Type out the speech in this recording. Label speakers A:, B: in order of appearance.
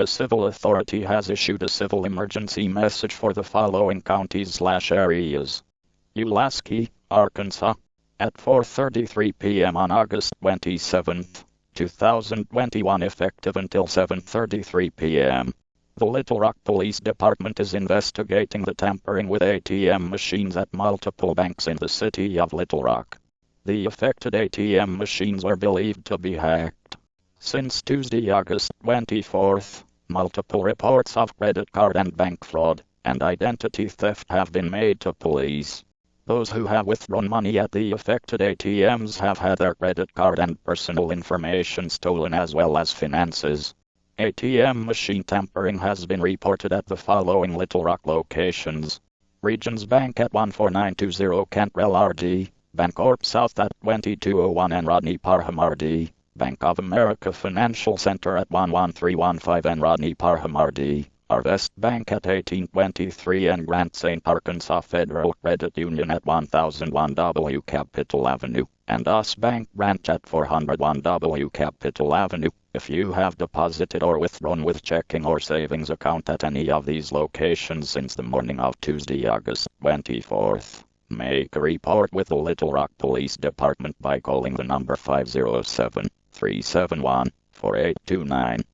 A: A civil authority has issued a civil emergency message for the following counties/areas. Pulaski, Arkansas, at 4:33 p.m. on August 27, 2021, effective until 7:33 p.m. The Little Rock Police Department is investigating the tampering with ATM machines at multiple banks in the city of Little Rock. The affected ATM machines were believed to be hacked. Since Tuesday, August 24th, multiple reports of credit card and bank fraud and identity theft have been made to police. Those who have withdrawn money at the affected ATMs have had their credit card and personal information stolen, as well as finances. ATM machine tampering has been reported at the following Little Rock locations: Regions Bank at 14920 Cantrell RD, Bancorp South at 2201 and Rodney Parham RD, Bank of America Financial Center at 11315 and Rodney Parham RD, Arvest Bank at 1823 and Grant St. Arkansas Federal Credit Union at 1001 W Capitol Avenue, and US Bank Branch at 401 W Capitol Avenue. If you have deposited or withdrawn with checking or savings account at any of these locations since the morning of Tuesday, August 24th, make a report with the Little Rock Police Department by calling the number 507-371-4829.